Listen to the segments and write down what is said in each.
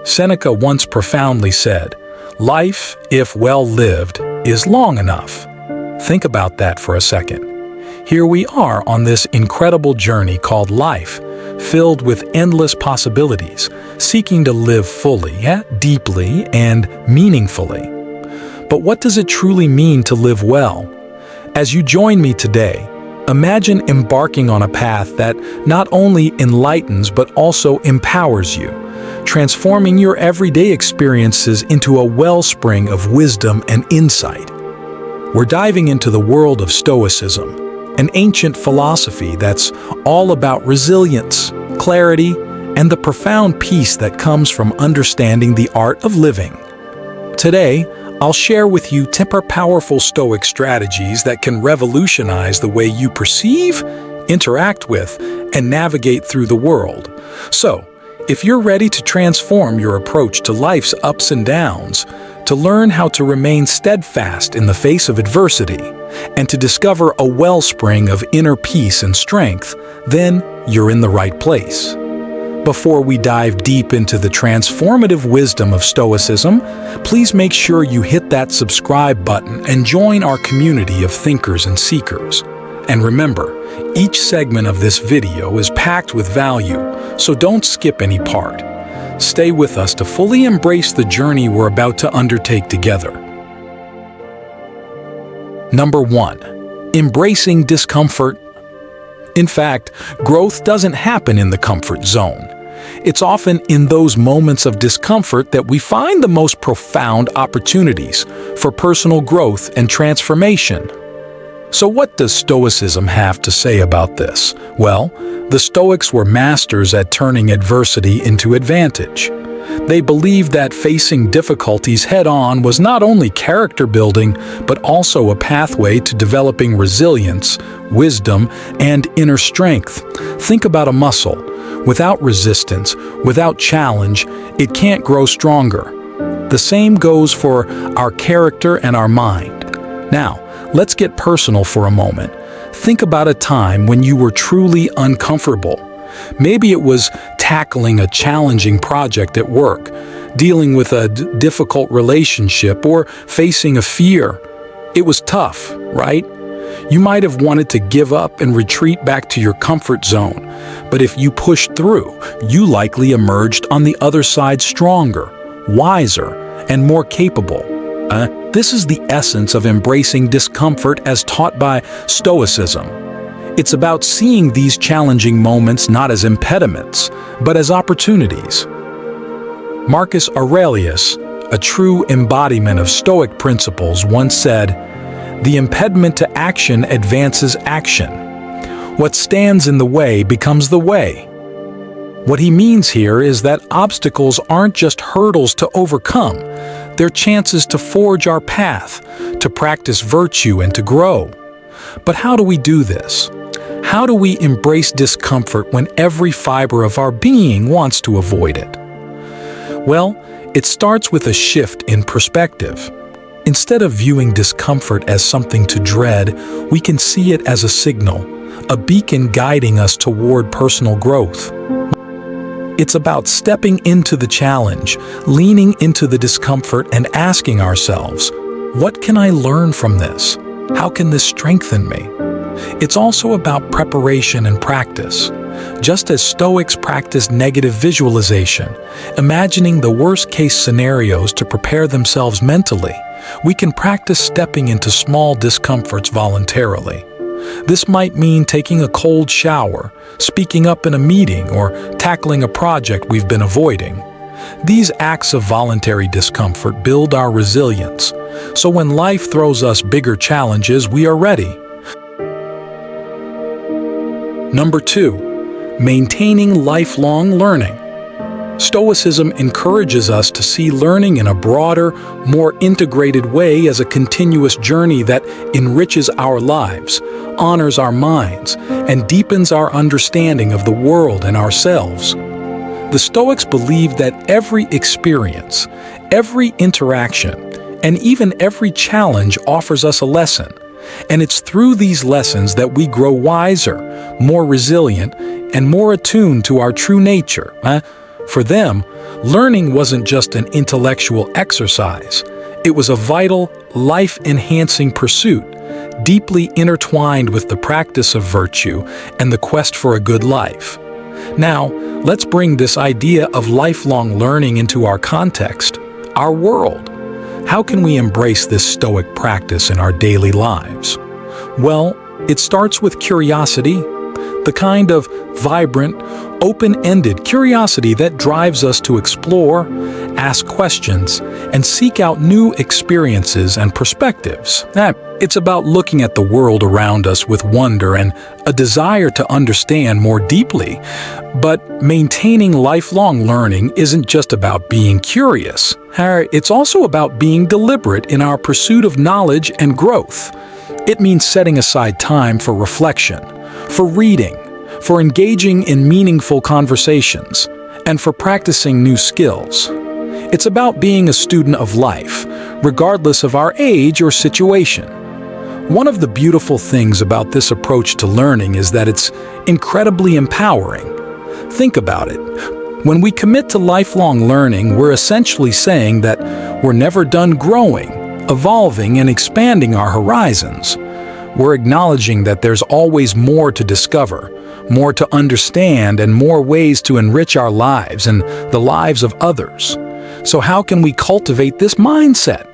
Seneca once profoundly said, "Life, if well lived, is long enough." Think about that for a second. Here we are on this incredible journey called life, filled with endless possibilities, seeking to live fully, deeply, and meaningfully. But what does it truly mean to live well? As you join me today, imagine embarking on a path that not only enlightens but also empowers you, transforming your everyday experiences into a wellspring of wisdom and insight. We're diving into the world of Stoicism, an ancient philosophy that's all about resilience, clarity, and the profound peace that comes from understanding the art of living. Today, I'll share with you 10 powerful Stoic strategies that can revolutionize the way you perceive, interact with, and navigate through the world. So, if you're ready to transform your approach to life's ups and downs, to learn how to remain steadfast in the face of adversity, and to discover a wellspring of inner peace and strength, then you're in the right place. Before we dive deep into the transformative wisdom of Stoicism, please make sure you hit that subscribe button and join our community of thinkers and seekers. And remember, each segment of this video is packed with value, so don't skip any part. Stay with us to fully embrace the journey we're about to undertake together. Number 1. Embracing discomfort. In fact, growth doesn't happen in the comfort zone. It's often in those moments of discomfort that we find the most profound opportunities for personal growth and transformation. So what does Stoicism have to say about this? Well, the Stoics were masters at turning adversity into advantage. They believed that facing difficulties head-on was not only character building, but also a pathway to developing resilience, wisdom, and inner strength. Think about a muscle. Without resistance, without challenge, it can't grow stronger. The same goes for our character and our mind. Now, let's get personal for a moment. Think about a time when you were truly uncomfortable. Maybe it was tackling a challenging project at work, dealing with a difficult relationship, or facing a fear. It was tough, right? You might have wanted to give up and retreat back to your comfort zone, but if you pushed through, you likely emerged on the other side stronger, wiser, and more capable. This is the essence of embracing discomfort as taught by Stoicism. It's about seeing these challenging moments not as impediments, but as opportunities. Marcus Aurelius, a true embodiment of Stoic principles, once said, "The impediment to action advances action. What stands in the way becomes the way." What he means here is that obstacles aren't just hurdles to overcome, they're chances to forge our path, to practice virtue and to grow. But how do we do this? How do we embrace discomfort when every fiber of our being wants to avoid it? Well, it starts with a shift in perspective. Instead of viewing discomfort as something to dread, we can see it as a signal, a beacon guiding us toward personal growth. It's about stepping into the challenge, leaning into the discomfort, and asking ourselves, what can I learn from this? How can this strengthen me? It's also about preparation and practice. Just as Stoics practice negative visualization, imagining the worst-case scenarios to prepare themselves mentally, we can practice stepping into small discomforts voluntarily. This might mean taking a cold shower, speaking up in a meeting, or tackling a project we've been avoiding. These acts of voluntary discomfort build our resilience, so when life throws us bigger challenges, we are ready. Number 2, maintaining lifelong learning. Stoicism encourages us to see learning in a broader, more integrated way as a continuous journey that enriches our lives, honors our minds, and deepens our understanding of the world and ourselves. The Stoics believed that every experience, every interaction, and even every challenge offers us a lesson. And it's through these lessons that we grow wiser, more resilient, and more attuned to our true nature. For them, learning wasn't just an intellectual exercise. It was a vital, life-enhancing pursuit, deeply intertwined with the practice of virtue and the quest for a good life. Now, let's bring this idea of lifelong learning into our context, our world. How can we embrace this Stoic practice in our daily lives? Well, it starts with curiosity, the kind of vibrant, open-ended curiosity that drives us to explore, ask questions, and seek out new experiences and perspectives. It's about looking at the world around us with wonder and a desire to understand more deeply. But maintaining lifelong learning isn't just about being curious. It's also about being deliberate in our pursuit of knowledge and growth. It means setting aside time for reflection, for reading, for engaging in meaningful conversations, and for practicing new skills. It's about being a student of life, regardless of our age or situation. One of the beautiful things about this approach to learning is that it's incredibly empowering. Think about it. When we commit to lifelong learning, we're essentially saying that we're never done growing, evolving, and expanding our horizons. We're acknowledging that there's always more to discover, more to understand, and more ways to enrich our lives and the lives of others. So how can we cultivate this mindset?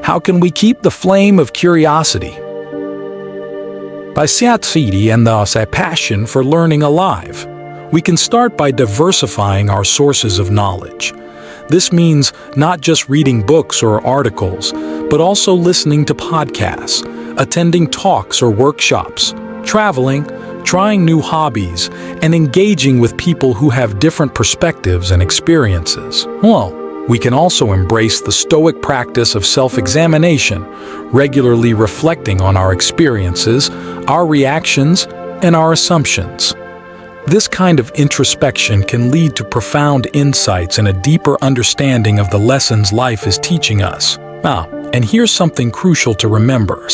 How can we keep the flame of curiosity, by and thus a passion for learning alive? We can start by diversifying our sources of knowledge. This means not just reading books or articles, but also listening to podcasts, attending talks or workshops, traveling, trying new hobbies, and engaging with people who have different perspectives and experiences. Well, we can also embrace the Stoic practice of self-examination, regularly reflecting on our experiences, our reactions, and our assumptions. This kind of introspection can lead to profound insights and a deeper understanding of the lessons life is teaching us. And here's something crucial to remember,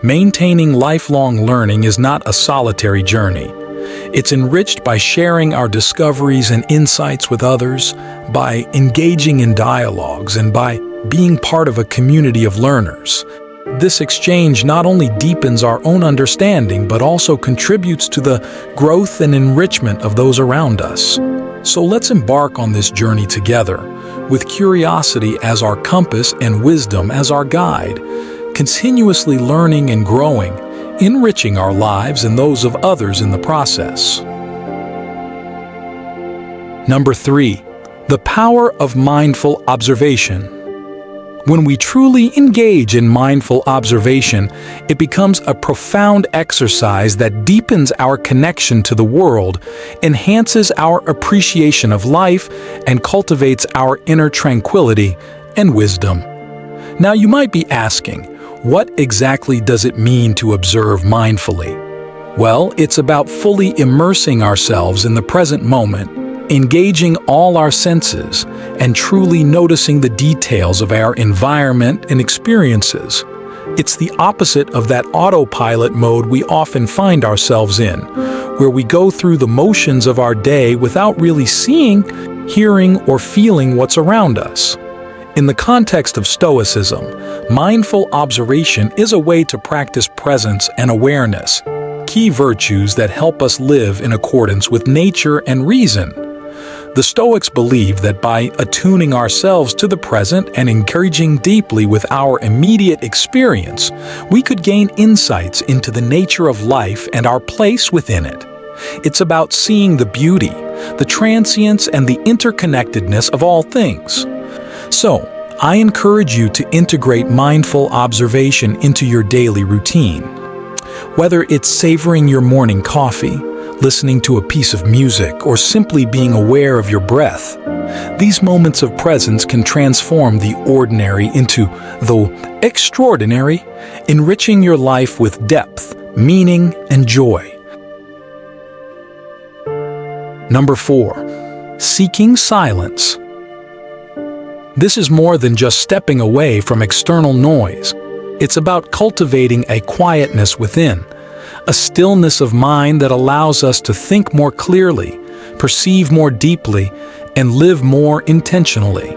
maintaining lifelong learning is not a solitary journey. It's enriched by sharing our discoveries and insights with others, by engaging in dialogues, and by being part of a community of learners. This exchange not only deepens our own understanding, but also contributes to the growth and enrichment of those around us. So let's embark on this journey together, with curiosity as our compass and wisdom as our guide, continuously learning and growing, enriching our lives and those of others in the process. Number 3, the power of mindful observation. When we truly engage in mindful observation, it becomes a profound exercise that deepens our connection to the world, enhances our appreciation of life, and cultivates our inner tranquility and wisdom. Now you might be asking, what exactly does it mean to observe mindfully? Well, it's about fully immersing ourselves in the present moment, engaging all our senses, and truly noticing the details of our environment and experiences. It's the opposite of that autopilot mode we often find ourselves in, where we go through the motions of our day without really seeing, hearing, or feeling what's around us. In the context of Stoicism, mindful observation is a way to practice presence and awareness, key virtues that help us live in accordance with nature and reason. The Stoics believe that by attuning ourselves to the present and engaging deeply with our immediate experience, we could gain insights into the nature of life and our place within it. It's about seeing the beauty, the transience, and the interconnectedness of all things. So, I encourage you to integrate mindful observation into your daily routine. Whether it's savoring your morning coffee, listening to a piece of music, or simply being aware of your breath, these moments of presence can transform the ordinary into the extraordinary, enriching your life with depth, meaning, and joy. Number 4, seeking silence. This is more than just stepping away from external noise. It's about cultivating a quietness within, a stillness of mind that allows us to think more clearly, perceive more deeply, and live more intentionally.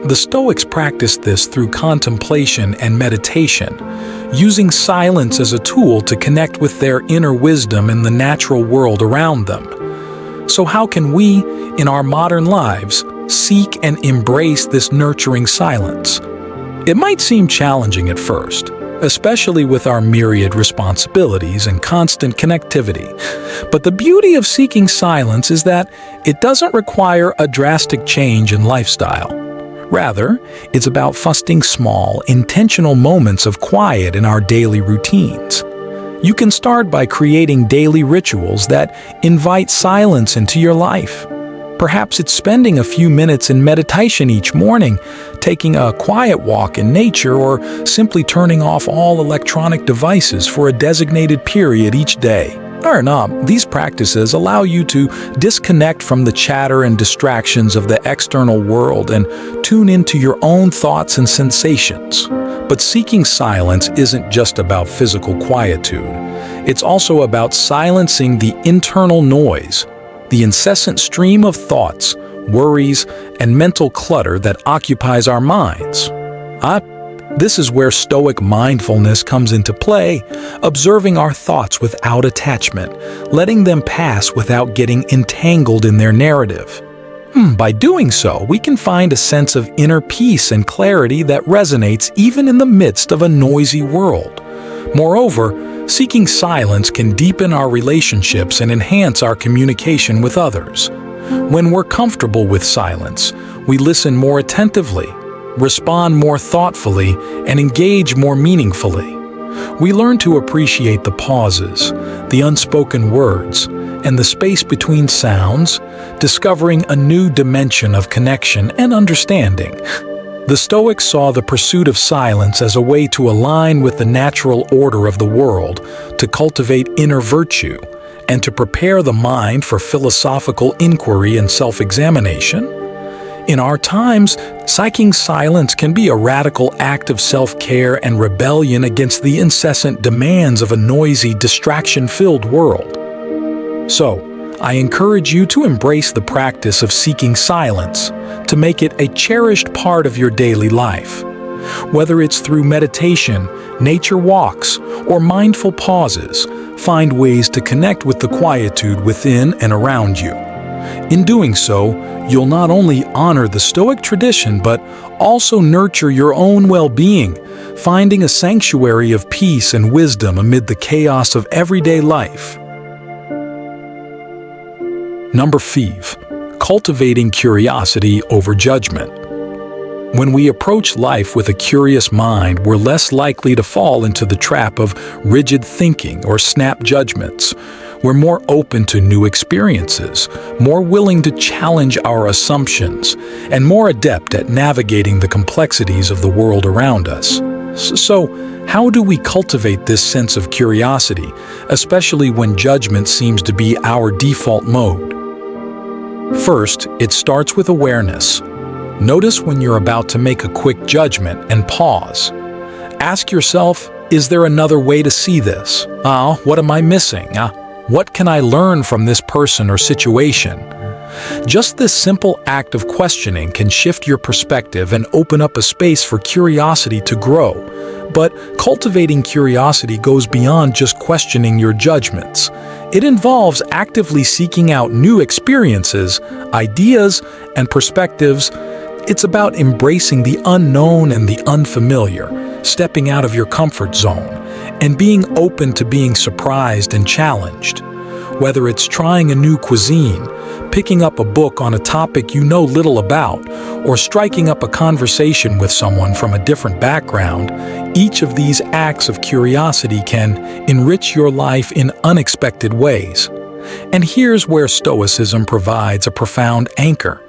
The Stoics practiced this through contemplation and meditation, using silence as a tool to connect with their inner wisdom in the natural world around them. So how can we, in our modern lives, seek and embrace this nurturing silence? It might seem challenging at first, especially with our myriad responsibilities and constant connectivity. But the beauty of seeking silence is that it doesn't require a drastic change in lifestyle. Rather, it's about fostering small, intentional moments of quiet in our daily routines. You can start by creating daily rituals that invite silence into your life. Perhaps it's spending a few minutes in meditation each morning, taking a quiet walk in nature, or simply turning off all electronic devices for a designated period each day. These practices allow you to disconnect from the chatter and distractions of the external world and tune into your own thoughts and sensations. But seeking silence isn't just about physical quietude. It's also about silencing the internal noise, the incessant stream of thoughts, worries, and mental clutter that occupies our minds. This is where Stoic mindfulness comes into play, observing our thoughts without attachment, letting them pass without getting entangled in their narrative. By doing so, we can find a sense of inner peace and clarity that resonates even in the midst of a noisy world. Moreover, seeking silence can deepen our relationships and enhance our communication with others. When we're comfortable with silence, we listen more attentively, respond more thoughtfully, and engage more meaningfully. We learn to appreciate the pauses, the unspoken words, and the space between sounds, discovering a new dimension of connection and understanding. The Stoics saw the pursuit of silence as a way to align with the natural order of the world, to cultivate inner virtue, and to prepare the mind for philosophical inquiry and self-examination. In our times, seeking silence can be a radical act of self-care and rebellion against the incessant demands of a noisy, distraction-filled world. So, I encourage you to embrace the practice of seeking silence, to make it a cherished part of your daily life. Whether it's through meditation, nature walks, or mindful pauses, find ways to connect with the quietude within and around you. In doing so, you'll not only honor the Stoic tradition but also nurture your own well-being, finding a sanctuary of peace and wisdom amid the chaos of everyday life. Number 5. Cultivating curiosity over judgment. When we approach life with a curious mind, we're less likely to fall into the trap of rigid thinking or snap judgments. We're more open to new experiences, more willing to challenge our assumptions, and more adept at navigating the complexities of the world around us. So, how do we cultivate this sense of curiosity, especially when judgment seems to be our default mode? First, it starts with awareness. Notice when you're about to make a quick judgment and pause. Ask yourself, is there another way to see this? What am I missing? What can I learn from this person or situation? Just this simple act of questioning can shift your perspective and open up a space for curiosity to grow. But cultivating curiosity goes beyond just questioning your judgments. It involves actively seeking out new experiences, ideas, and perspectives. It's about embracing the unknown and the unfamiliar, stepping out of your comfort zone, and being open to being surprised and challenged. Whether it's trying a new cuisine, picking up a book on a topic you know little about, or striking up a conversation with someone from a different background, each of these acts of curiosity can enrich your life in unexpected ways. And here's where Stoicism provides a profound anchor.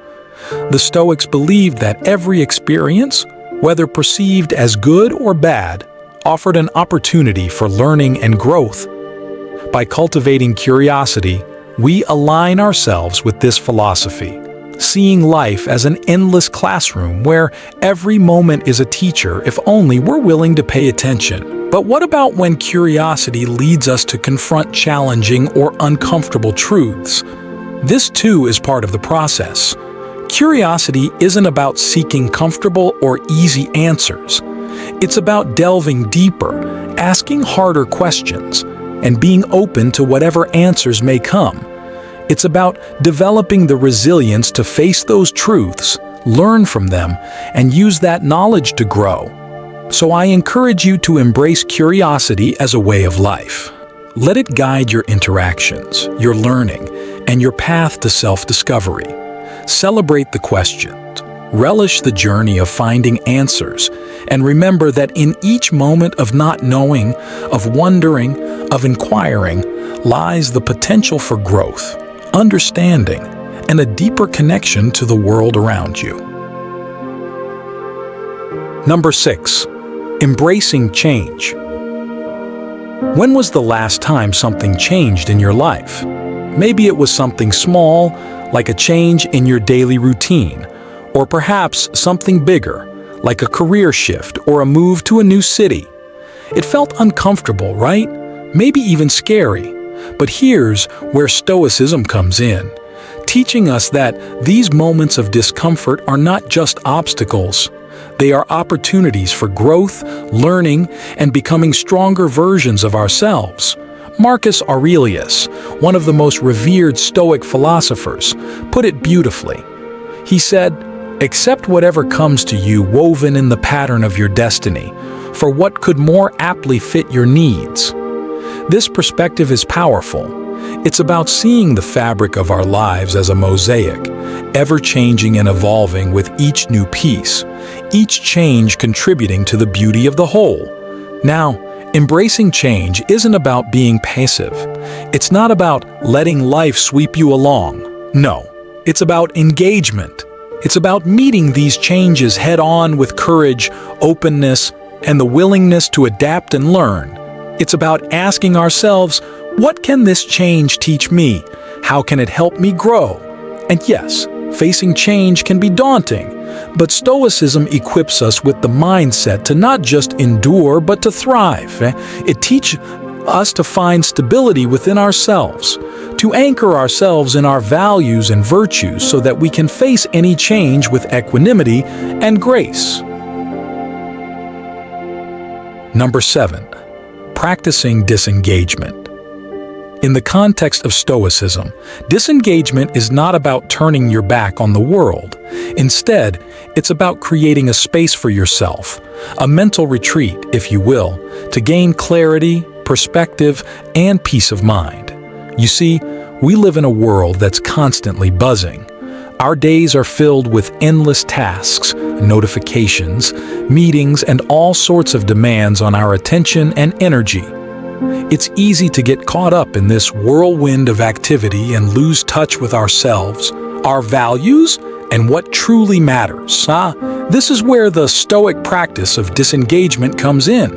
The Stoics believed that every experience, whether perceived as good or bad, offered an opportunity for learning and growth. By cultivating curiosity, we align ourselves with this philosophy, seeing life as an endless classroom where every moment is a teacher if only we're willing to pay attention. But what about when curiosity leads us to confront challenging or uncomfortable truths? This too is part of the process. Curiosity isn't about seeking comfortable or easy answers. It's about delving deeper, asking harder questions, and being open to whatever answers may come. It's about developing the resilience to face those truths, learn from them, and use that knowledge to grow. So I encourage you to embrace curiosity as a way of life. Let it guide your interactions, your learning, and your path to self-discovery. Celebrate the questions, relish the journey of finding answers, and remember that in each moment of not knowing, of wondering, of inquiring, lies the potential for growth, understanding, and a deeper connection to the world around you. Number 6. Embracing change. When was the last time something changed in your life? Maybe it was something small, like a change in your daily routine, or perhaps something bigger, like a career shift or a move to a new city. It felt uncomfortable, right? Maybe even scary. But here's where Stoicism comes in, teaching us that these moments of discomfort are not just obstacles. They are opportunities for growth, learning, and becoming stronger versions of ourselves. Marcus Aurelius, one of the most revered Stoic philosophers, put it beautifully. He said, "Accept whatever comes to you woven in the pattern of your destiny, for what could more aptly fit your needs?" This perspective is powerful. It's about seeing the fabric of our lives as a mosaic, ever-changing and evolving with each new piece, each change contributing to the beauty of the whole. Now, embracing change isn't about being passive. It's not about letting life sweep you along. No, it's about engagement. It's about meeting these changes head-on with courage, openness, and the willingness to adapt and learn. It's about asking ourselves, what can this change teach me? How can it help me grow? And yes, facing change can be daunting, but Stoicism equips us with the mindset to not just endure, but to thrive. It teaches us to find stability within ourselves, to anchor ourselves in our values and virtues so that we can face any change with equanimity and grace. Number 7. Practicing disengagement. In the context of Stoicism, disengagement is not about turning your back on the world. Instead, it's about creating a space for yourself, a mental retreat, if you will, to gain clarity, perspective, and peace of mind. You see, we live in a world that's constantly buzzing. Our days are filled with endless tasks, notifications, meetings, and all sorts of demands on our attention and energy. It's easy to get caught up in this whirlwind of activity and lose touch with ourselves, our values, and what truly matters. This is where the Stoic practice of disengagement comes in.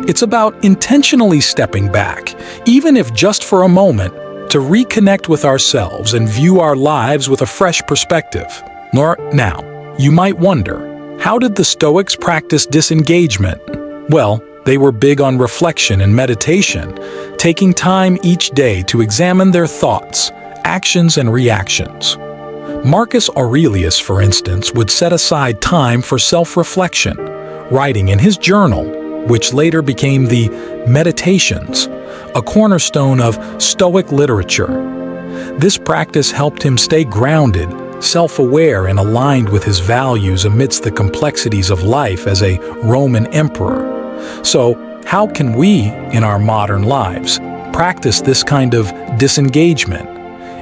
It's about intentionally stepping back, even if just for a moment, to reconnect with ourselves and view our lives with a fresh perspective. Now, you might wonder, how did the Stoics practice disengagement? Well, they were big on reflection and meditation, taking time each day to examine their thoughts, actions, and reactions. Marcus Aurelius, for instance, would set aside time for self-reflection, writing in his journal, which later became the Meditations, a cornerstone of Stoic literature. This practice helped him stay grounded, self-aware, and aligned with his values amidst the complexities of life as a Roman emperor. So, how can we, in our modern lives, practice this kind of disengagement?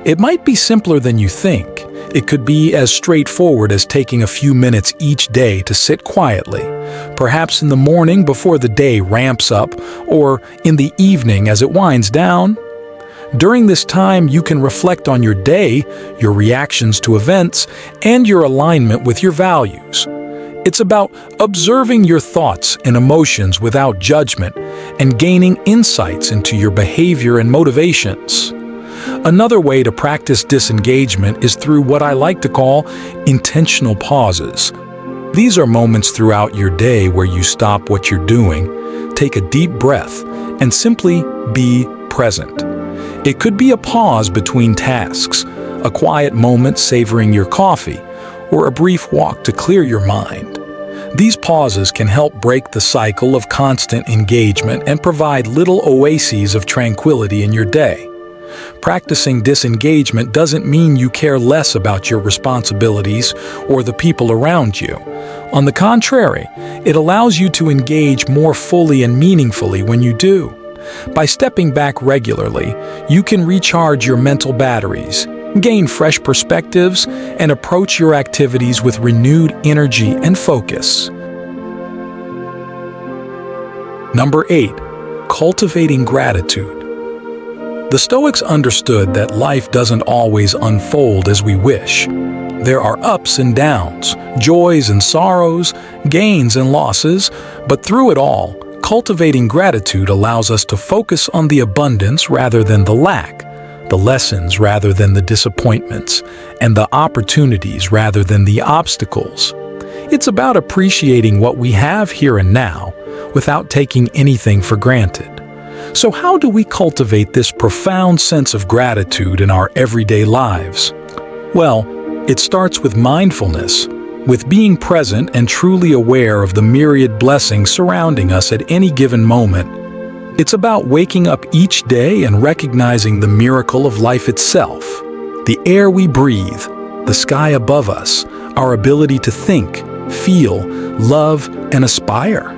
It might be simpler than you think. It could be as straightforward as taking a few minutes each day to sit quietly, perhaps in the morning before the day ramps up, or in the evening as it winds down. During this time, you can reflect on your day, your reactions to events, and your alignment with your values. It's about observing your thoughts and emotions without judgment and gaining insights into your behavior and motivations. Another way to practice disengagement is through what I like to call intentional pauses. These are moments throughout your day where you stop what you're doing, take a deep breath, and simply be present. It could be a pause between tasks, a quiet moment savoring your coffee, or a brief walk to clear your mind. These pauses can help break the cycle of constant engagement and provide little oases of tranquility in your day. Practicing disengagement doesn't mean you care less about your responsibilities or the people around you. On the contrary, it allows you to engage more fully and meaningfully when you do. By stepping back regularly, you can recharge your mental batteries, gain fresh perspectives, and approach your activities with renewed energy and focus. Number 8. Cultivating gratitude. The Stoics understood that life doesn't always unfold as we wish. There are ups and downs, joys and sorrows, gains and losses, but through it all, cultivating gratitude allows us to focus on the abundance rather than the lack, the lessons rather than the disappointments, and the opportunities rather than the obstacles. It's about appreciating what we have here and now without taking anything for granted. So how do we cultivate this profound sense of gratitude in our everyday lives? Well, it starts with mindfulness, with being present and truly aware of the myriad blessings surrounding us at any given moment. It's about waking up each day and recognizing the miracle of life itself. The air we breathe, the sky above us, our ability to think, feel, love, and aspire.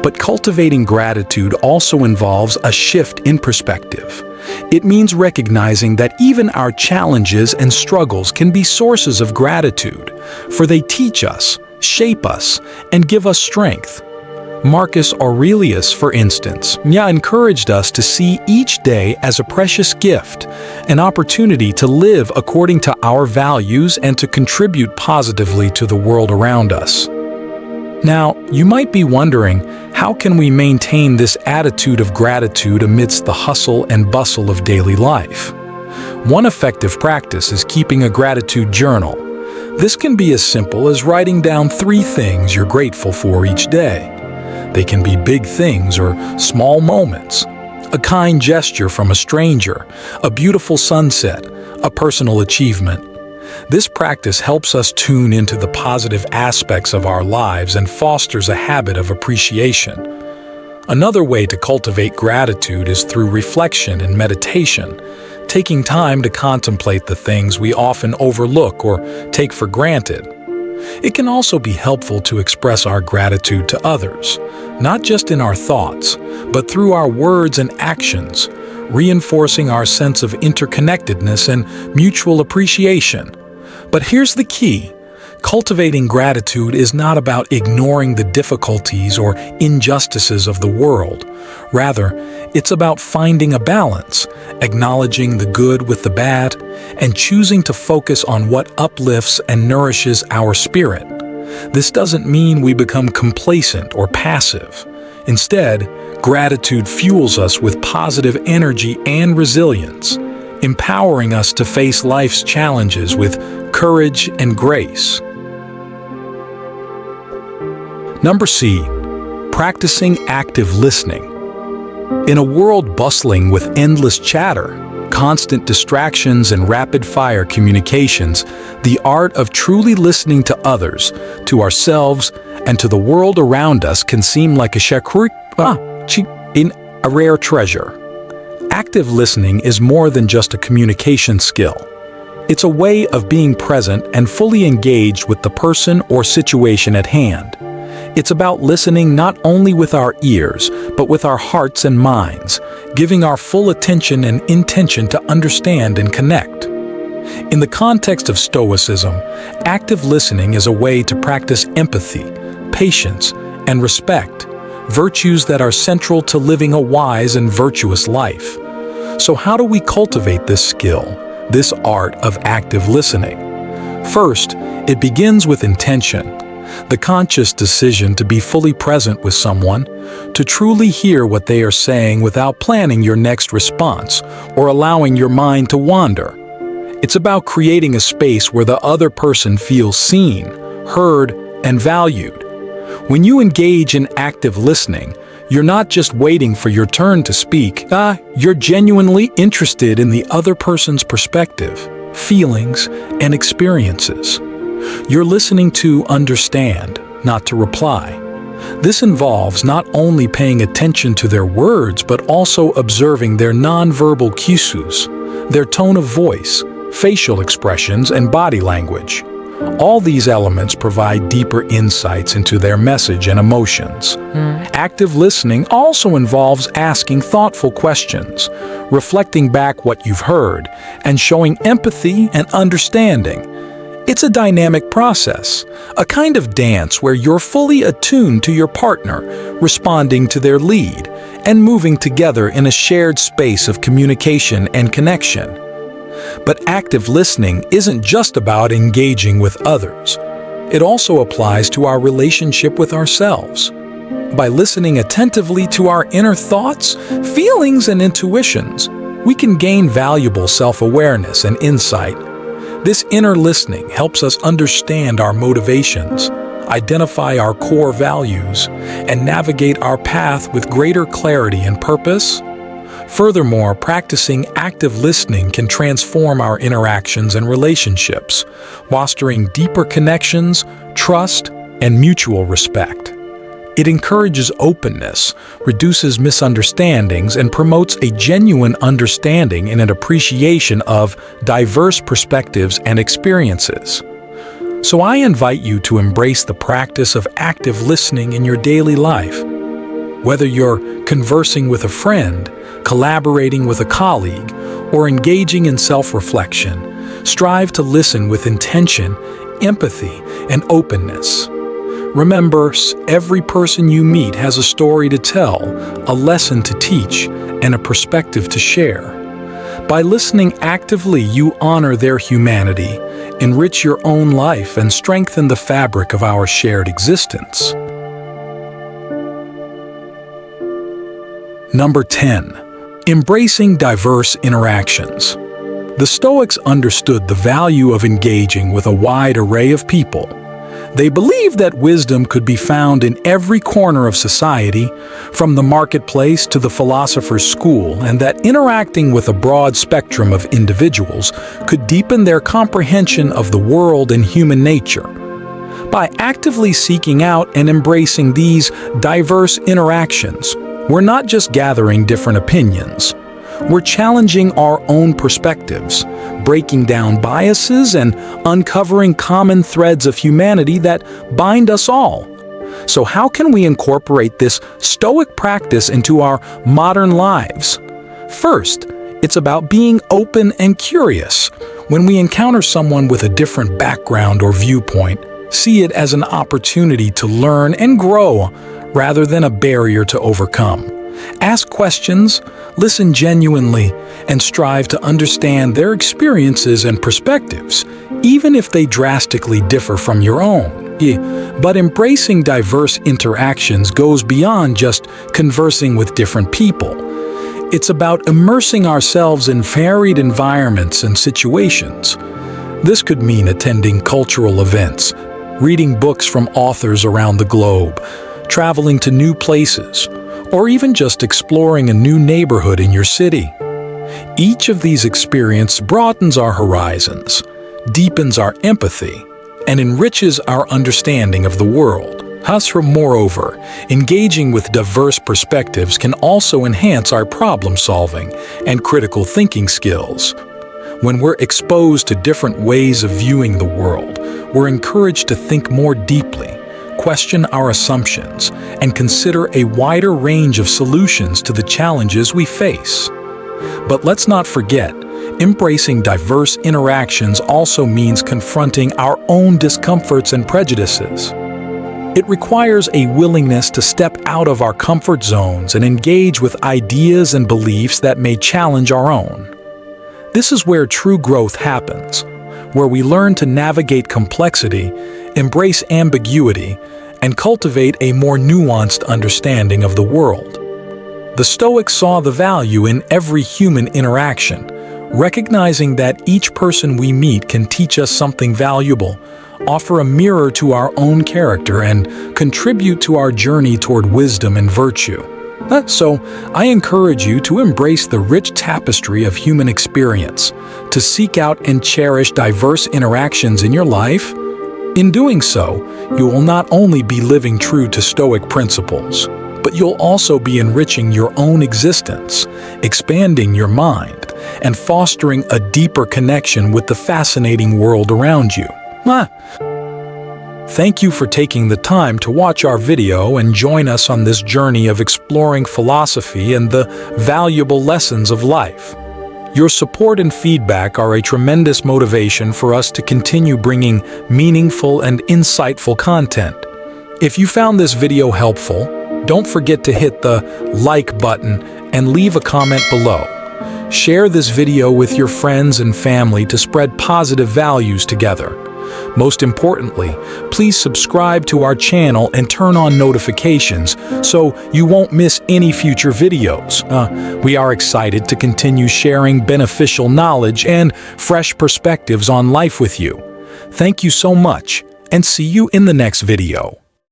But cultivating gratitude also involves a shift in perspective. It means recognizing that even our challenges and struggles can be sources of gratitude, for they teach us, shape us, and give us strength. Marcus Aurelius, for instance, encouraged us to see each day as a precious gift, an opportunity to live according to our values and to contribute positively to the world around us. Now, you might be wondering, how can we maintain this attitude of gratitude amidst the hustle and bustle of daily life? One effective practice is keeping a gratitude journal. This can be as simple as writing down 3 things you're grateful for each day. They can be big things or small moments. A kind gesture from a stranger, a beautiful sunset, a personal achievement. This practice helps us tune into the positive aspects of our lives and fosters a habit of appreciation. Another way to cultivate gratitude is through reflection and meditation, taking time to contemplate the things we often overlook or take for granted. It can also be helpful to express our gratitude to others, not just in our thoughts, but through our words and actions, reinforcing our sense of interconnectedness and mutual appreciation. But here's the key. Cultivating gratitude is not about ignoring the difficulties or injustices of the world. Rather, it's about finding a balance, acknowledging the good with the bad, and choosing to focus on what uplifts and nourishes our spirit. This doesn't mean we become complacent or passive. Instead, gratitude fuels us with positive energy and resilience, empowering us to face life's challenges with courage and grace. Number C. Practicing active listening. In a world bustling with endless chatter, constant distractions, and rapid-fire communications, the art of truly listening to others, to ourselves, and to the world around us can seem like a rare treasure. Active listening is more than just a communication skill. It's a way of being present and fully engaged with the person or situation at hand. It's about listening not only with our ears, but with our hearts and minds, giving our full attention and intention to understand and connect. In the context of Stoicism, active listening is a way to practice empathy, patience, and respect, virtues that are central to living a wise and virtuous life. So how do we cultivate this skill, this art of active listening? First, it begins with intention. The conscious decision to be fully present with someone, to truly hear what they are saying without planning your next response or allowing your mind to wander. It's about creating a space where the other person feels seen, heard, and valued. When you engage in active listening, you're not just waiting for your turn to speak. You're genuinely interested in the other person's perspective, feelings, and experiences. You're listening to understand, not to reply. This involves not only paying attention to their words, but also observing their nonverbal cues, their tone of voice, facial expressions, and body language. All these elements provide deeper insights into their message and emotions. Active listening also involves asking thoughtful questions, reflecting back what you've heard, and showing empathy and understanding. It's a dynamic process, a kind of dance where you're fully attuned to your partner, responding to their lead, and moving together in a shared space of communication and connection. But active listening isn't just about engaging with others. It also applies to our relationship with ourselves. By listening attentively to our inner thoughts, feelings, and intuitions, we can gain valuable self-awareness and insight. This inner listening helps us understand our motivations, identify our core values, and navigate our path with greater clarity and purpose. Furthermore, practicing active listening can transform our interactions and relationships, fostering deeper connections, trust, and mutual respect. It encourages openness, reduces misunderstandings, and promotes a genuine understanding and an appreciation of diverse perspectives and experiences. So I invite you to embrace the practice of active listening in your daily life. Whether you're conversing with a friend, collaborating with a colleague, or engaging in self-reflection, strive to listen with intention, empathy, and openness. Remember, every person you meet has a story to tell, a lesson to teach, and a perspective to share. By listening actively, you honor their humanity, enrich your own life, and strengthen the fabric of our shared existence. Number 10. Embracing diverse interactions. The Stoics understood the value of engaging with a wide array of people. They believed that wisdom could be found in every corner of society, from the marketplace to the philosopher's school, and that interacting with a broad spectrum of individuals could deepen their comprehension of the world and human nature. By actively seeking out and embracing these diverse interactions, we're not just gathering different opinions. We're challenging our own perspectives, breaking down biases, and uncovering common threads of humanity that bind us all. So how can we incorporate this Stoic practice into our modern lives? First, it's about being open and curious. When we encounter someone with a different background or viewpoint, see it as an opportunity to learn and grow rather than a barrier to overcome. Ask questions, listen genuinely, and strive to understand their experiences and perspectives, even if they drastically differ from your own. But embracing diverse interactions goes beyond just conversing with different people. It's about immersing ourselves in varied environments and situations. This could mean attending cultural events, reading books from authors around the globe, traveling to new places, or even just exploring a new neighborhood in your city. Each of these experiences broadens our horizons, deepens our empathy, and enriches our understanding of the world. Moreover, engaging with diverse perspectives can also enhance our problem-solving and critical thinking skills. When we're exposed to different ways of viewing the world, we're encouraged to think more deeply, question our assumptions, and consider a wider range of solutions to the challenges we face. But let's not forget, embracing diverse interactions also means confronting our own discomforts and prejudices. It requires a willingness to step out of our comfort zones and engage with ideas and beliefs that may challenge our own. This is where true growth happens, where we learn to navigate complexity, embrace ambiguity, and cultivate a more nuanced understanding of the world. The Stoics saw the value in every human interaction, recognizing that each person we meet can teach us something valuable, offer a mirror to our own character, and contribute to our journey toward wisdom and virtue. So, I encourage you to embrace the rich tapestry of human experience, to seek out and cherish diverse interactions in your life, In doing so, you will not only be living true to Stoic principles, but you'll also be enriching your own existence, expanding your mind, and fostering a deeper connection with the fascinating world around you. Thank you for taking the time to watch our video and join us on this journey of exploring philosophy and the valuable lessons of life. Your support and feedback are a tremendous motivation for us to continue bringing meaningful and insightful content. If you found this video helpful, don't forget to hit the like button and leave a comment below. Share this video with your friends and family to spread positive values together. Most importantly, please subscribe to our channel and turn on notifications so you won't miss any future videos. We are excited to continue sharing beneficial knowledge and fresh perspectives on life with you. Thank you so much, and see you in the next video.